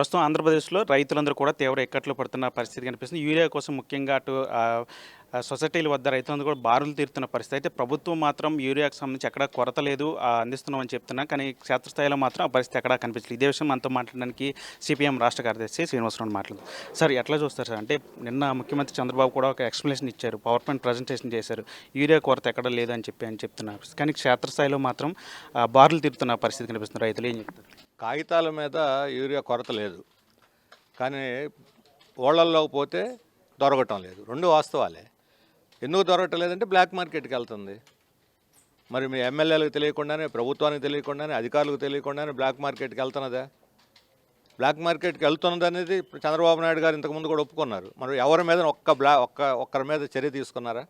ప్రస్తుతం ఆంధ్రప్రదేశ్లో రైతులందరూ కూడా తీవ్ర ఇక్కట్లు పడుతున్న పరిస్థితి కనిపిస్తుంది. యూరియా కోసం ముఖ్యంగా అటు సొసైటీల వద్ద రైతులందరూ కూడా బారులు తీరుతున్న పరిస్థితి. అయితే ప్రభుత్వం మాత్రం యూరియాకు సంబంధించి ఎక్కడా కొరత లేదు అందిస్తున్నామని చెప్తున్నా, కానీ క్షేత్రస్థాయిలో మాత్రం ఆ పరిస్థితి ఎక్కడా కనిపించలేదు. ఇదే విషయం మనతో మాట్లాడడానికి సిపిఎం రాష్ట్ర కార్యదర్శి శ్రీనివాసరావు మాట్లాడుతారు. సార్, ఎట్లా చూస్తారు సార్? అంటే నిన్న ముఖ్యమంత్రి చంద్రబాబు కూడా ఒక ఎక్స్ప్లెనేషన్ ఇచ్చారు, పవర్ పాయింట్ ప్రజెంటేషన్ చేశారు, యూరియా కొరత ఎక్కడ లేదని చెప్తున్నారు. కానీ క్షేత్రస్థాయిలో మాత్రం బారులు తీరుతున్న పరిస్థితి కనిపిస్తుంది. రైతులు ఏం చెప్తారు? కాగితాల మీద యూరియా కొరత లేదు, కానీ ఓళ్ళల్లోకి పోతే దొరకటం లేదు. రెండు వాస్తవాలే. ఎందుకు దొరకటం లేదంటే బ్లాక్ మార్కెట్కి వెళ్తుంది. మరి మీ ఎమ్మెల్యేలకు తెలియకుండానే, ప్రభుత్వానికి తెలియకుండానే, అధికారులకు తెలియకుండానే బ్లాక్ మార్కెట్కి వెళ్తున్నదా? బ్లాక్ మార్కెట్కి వెళ్తున్నది అనేది చంద్రబాబు నాయుడు గారు ఇంతకుముందు కూడా ఒప్పుకున్నారు. మరి ఎవరి మీద ఒక్కరి మీద చర్య తీసుకున్నారా?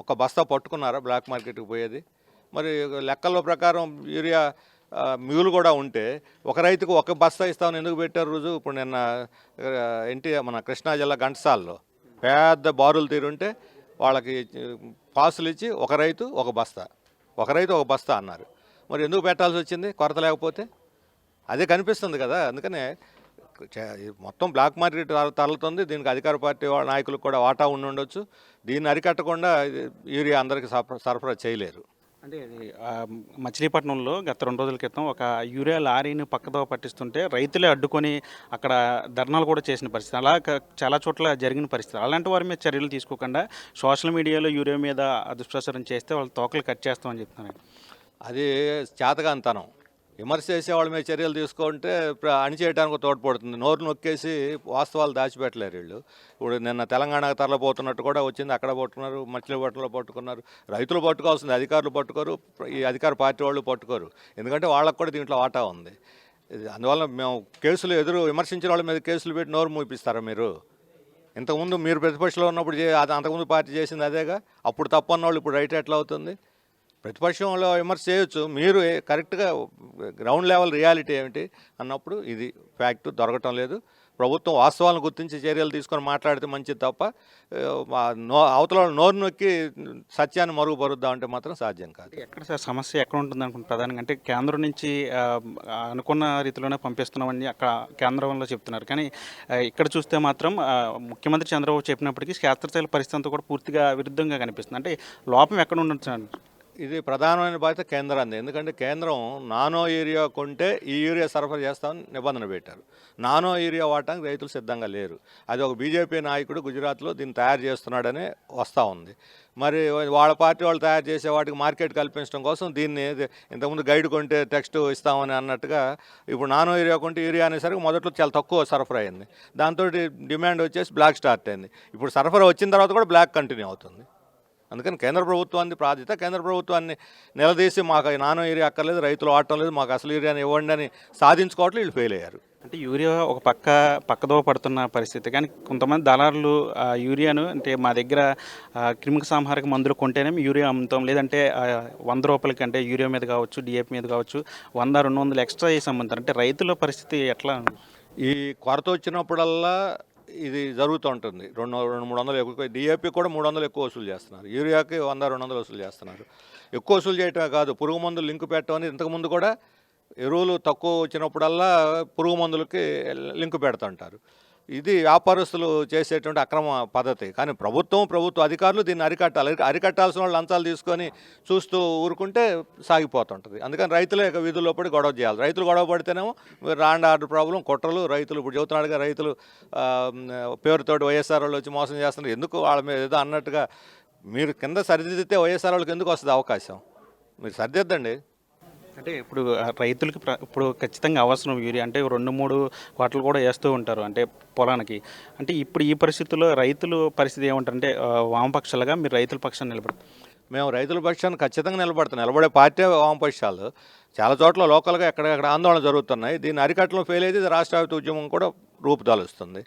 ఒక్క బస్తా పట్టుకున్నారా బ్లాక్ మార్కెట్కి పోయేది? మరి లెక్కల ప్రకారం యూరియా మిగులు కూడా ఉంటే ఒక రైతుకు ఒక బస్తా ఇస్తామని ఎందుకు పెట్టారు రుజువు? ఇప్పుడు నిన్న మన కృష్ణా జిల్లా ఘంటసాలలో పెద్ద బారులు తీరుంటే వాళ్ళకి పాసులు ఇచ్చి ఒక రైతు ఒక బస్తా అన్నారు. మరి ఎందుకు పెట్టాల్సి వచ్చింది కొరత లేకపోతే? అదే కనిపిస్తుంది కదా. అందుకనే మొత్తం బ్లాక్ మార్కెట్ తరలుతుంది. దీనికి అధికార పార్టీ నాయకులకు కూడా వాటా ఉండొచ్చు. దీన్ని అరికట్టకుండా యూరియా అందరికీ సరఫరా చేయలేరు. అంటే మచిలీపట్నంలో గత 2 రోజుల క్రితం ఒక యూరియా లారీని పక్కదో పట్టిస్తుంటే రైతులే అడ్డుకొని అక్కడ ధర్నాలు కూడా చేసిన పరిస్థితి, అలా చాలా చోట్ల జరిగిన పరిస్థితి. అలాంటి వారి మీద చర్యలు తీసుకోకుండా సోషల్ మీడియాలో యూరియా మీద దుష్ప్రచారం చేస్తే వాళ్ళ తోకలు కట్ చేస్తామని చెప్తున్నారు. అది చేతగాంతనం. విమర్శ చేసే వాళ్ళ మీద చర్యలు తీసుకుంటే అణిచేయడానికి తోడ్పడుతుంది. నోరు నొక్కేసి వాస్తవాలు దాచిపెట్టలేరు వీళ్ళు. ఇప్పుడు నిన్న తెలంగాణకు తరలిపోతున్నట్టు కూడా వచ్చింది, అక్కడ పట్టుకున్నారు, మచిలీపట్నంలో పట్టుకున్నారు. రైతులు పట్టుకోవాల్సింది, అధికారులు పట్టుకోరు, ఈ అధికార పార్టీ వాళ్ళు పట్టుకోరు. ఎందుకంటే వాళ్ళకు కూడా దీంట్లో వాటా ఉంది. అందువల్ల మేము కేసులు విమర్శించిన వాళ్ళ మీద కేసులు పెట్టి నోరు మూపిస్తారా మీరు? ఇంతకుముందు మీరు ప్రతిపక్షంలో ఉన్నప్పుడు అంతకుముందు పార్టీ చేసింది అదేగా. అప్పుడు తప్పన్నోళ్ళు ఇప్పుడు రైట్ ఎట్లా అవుతుంది? ప్రతిపక్షంలో విమర్శ చేయొచ్చు, మీరు కరెక్ట్గా గ్రౌండ్ లెవెల్ రియాలిటీ ఏమిటి అన్నప్పుడు ఇది ఫ్యాక్ట్ దొరకటం లేదు. ప్రభుత్వం వాస్తవాలను గుర్తించి చర్యలు తీసుకొని మాట్లాడితే మంచిది తప్ప అవతల నోరు నొక్కి సత్యాన్ని మరుగుపరుద్దామంటే మాత్రం సాధ్యం కాదు. ఎక్కడ సార్ సమస్య ఎక్కడ ఉంటుంది అనుకుంటున్నారు? ప్రధానంగా అంటే కేంద్రం నుంచి అనుకున్న రీతిలోనే పంపిస్తున్నామని అక్కడ కేంద్రంలో చెప్తున్నారు, కానీ ఇక్కడ చూస్తే మాత్రం ముఖ్యమంత్రి చంద్రబాబు చెప్పినప్పటికీ క్షేత్రస్థాయి పరిస్థితి అంతా కూడా పూర్తిగా విరుద్ధంగా కనిపిస్తుంది. అంటే లోపం ఎక్కడ ఉండొచ్చు? ఇది ప్రధానమైన బాధ్యత కేంద్రాన్ని. ఎందుకంటే కేంద్రం నానో యూరియా కొంటే ఈ యూరియా సరఫరా చేస్తామని నిబంధన పెట్టారు. నానో యూరియా వాడటానికి రైతులు సిద్ధంగా లేరు. అది ఒక బీజేపీ నాయకుడు గుజరాత్లో దీన్ని తయారు చేస్తున్నాడని వస్తూ ఉంది. మరి వాళ్ళ పార్టీ వాళ్ళు తయారు చేసే వాటికి మార్కెట్ కల్పించడం కోసం దీన్ని ఇంతకుముందు గైడ్ కొంటే టెక్స్ట్ ఇస్తామని అన్నట్టుగా ఇప్పుడు నానో యూరియా కొంటే యూరియా అనేసరికి మొదట్లో చాలా తక్కువ సరఫరా అయింది. దాంతో డిమాండ్ వచ్చేసి బ్లాక్ స్టార్ట్ అయింది. ఇప్పుడు సరఫరా వచ్చిన తర్వాత కూడా బ్లాక్ కంటిన్యూ అవుతుంది. అందుకని కేంద్ర ప్రభుత్వాన్ని బాధ్యత. కేంద్ర ప్రభుత్వాన్ని నిలదీసి మాకు నానో యూరియా అక్కర్లేదు, రైతులు వాడటం లేదు, మాకు అసలు యూరియాని ఇవ్వండి అని సాధించుకోవట్లు వీళ్ళు ఫెయిల్ అయ్యారు. అంటే యూరియా ఒక పక్కదో పడుతున్న పరిస్థితి, కానీ కొంతమంది దళారులు యూరియాను అంటే మా దగ్గర క్రిమిక సంహారక మందులు కొంటేనే యూరియా అమ్ముతాం, లేదంటే 100 రూపాయలకి అంటే యూరియా మీద కావచ్చు, డిఏపి మీద కావచ్చు 100-200 ఎక్స్ట్రా చేసి అమ్ముతారు. అంటే రైతుల పరిస్థితి ఎట్లా? ఈ కొరత వచ్చినప్పుడల్లా ఇది జరుగుతూ ఉంటుంది. 200-300 ఎక్కువ, డిఏపి కూడా 300 ఎక్కువ వసూలు చేస్తున్నారు, యూరియాకి 100-200 వసూలు చేస్తున్నారు. ఎక్కువ వసూలు చేయటమే కాదు, పురుగు మందులు లింకు పెట్టడం అనేది ఇంతకుముందు కూడా ఎరువులు తక్కువ వచ్చినప్పుడల్లా పురుగు మందులకి లింకు పెడుతుంటారు. ఇది వ్యాపారస్తులు చేసేటువంటి అక్రమ పద్ధతి. కానీ ప్రభుత్వ అధికారులు దీన్ని అరికట్టాల్సిన వాళ్ళు లంచాలు తీసుకొని చూస్తూ ఊరుకుంటే సాగిపోతుంటుంది. అందుకని రైతులే వీధుల్లో పడి గొడవ చేయాలి. రైతులు గొడవ పడితేనేమో రాండ్ ఆర్డర్ ప్రాబ్లం, కుట్రలు, రైతులు ఇప్పుడు చెబుతున్నాడుగా రైతులు పేరుతోటి వైఎస్ఆర్ వాళ్ళు వచ్చి మోసం చేస్తున్నారు. ఎందుకు వాళ్ళ మీద ఏదో అన్నట్టుగా మీరు కింద సరిదిద్దితే వైఎస్ఆర్ వాళ్ళకి ఎందుకు వస్తుంది అవకాశం? మీరు సరిదిద్దండి. అంటే ఇప్పుడు రైతులకి ఇప్పుడు ఖచ్చితంగా అవసరం యూరియా. అంటే 2-3 క్వార్టర్లు కూడా వేస్తూ ఉంటారు అంటే పొలానికి. అంటే ఇప్పుడు ఈ పరిస్థితుల్లో రైతుల పరిస్థితి ఏమంటారు? అంటే వామపక్షాలుగా మీరు రైతుల పక్షాన్ని నిలబడతారు? మేము రైతుల పక్షాన్ని ఖచ్చితంగా నిలబడే పార్టీ వామపక్షాలు. చాలా చోట్ల లోకల్గా ఎక్కడెక్కడ ఆందోళన జరుగుతున్నాయి. దీన్ని అరికట్టడం ఫెయిల్ అయితే రాష్ట్రవ్యాప్త ఉద్యమం కూడా రూపుదాలుస్తుంది.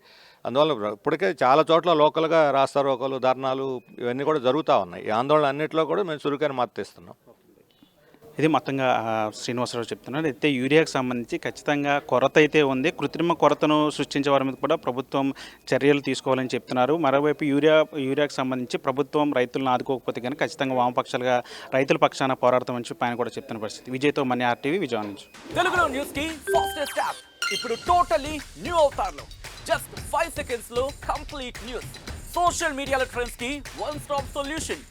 అందువల్ల ఇప్పటికే చాలా చోట్ల లోకల్గా రాస్తారోకలు, ధర్నాలు ఇవన్నీ కూడా జరుగుతూ ఉన్నాయి. ఈ ఆందోళన అన్నింటిలో కూడా మేము చురుకైన మద్దతు ఇస్తున్నాం. ఇది మొత్తంగా శ్రీనివాసరావు చెప్తున్నారు. అయితే యూరియాకు సంబంధించి ఖచ్చితంగా కొరత అయితే ఉంది. కృత్రిమ కొరతను సృష్టించే వారి మీద కూడా ప్రభుత్వం చర్యలు తీసుకోవాలని చెప్తున్నారు. మరోవైపు యూరియాకు సంబంధించి ప్రభుత్వం రైతులను ఆదుకోకపోతే కనుక ఖచ్చితంగా వామపక్షాలుగా రైతుల పక్షాన పోరాడతామని చెప్పి ఆయన కూడా చెప్తున్న పరిస్థితి. విజయ్తో మనీ RTV, విజయవాడ నుంచి. ఇప్పుడు టోటలీ న్యూ అవతార్లో జస్ట్ 5 సెకండ్స్ లో కంప్లీట్ న్యూస్. సోషల్ మీడియాల ట్రెండ్స్ కి one stop solution.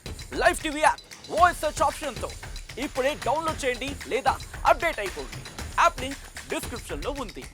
Live TV app voice search option తో ఇప్పుడే డౌన్లోడ్ చేయండి లేదా అప్డేట్ అయిపోండి. యాప్ లింక్ డిస్క్రిప్షన్ లో ఉంది.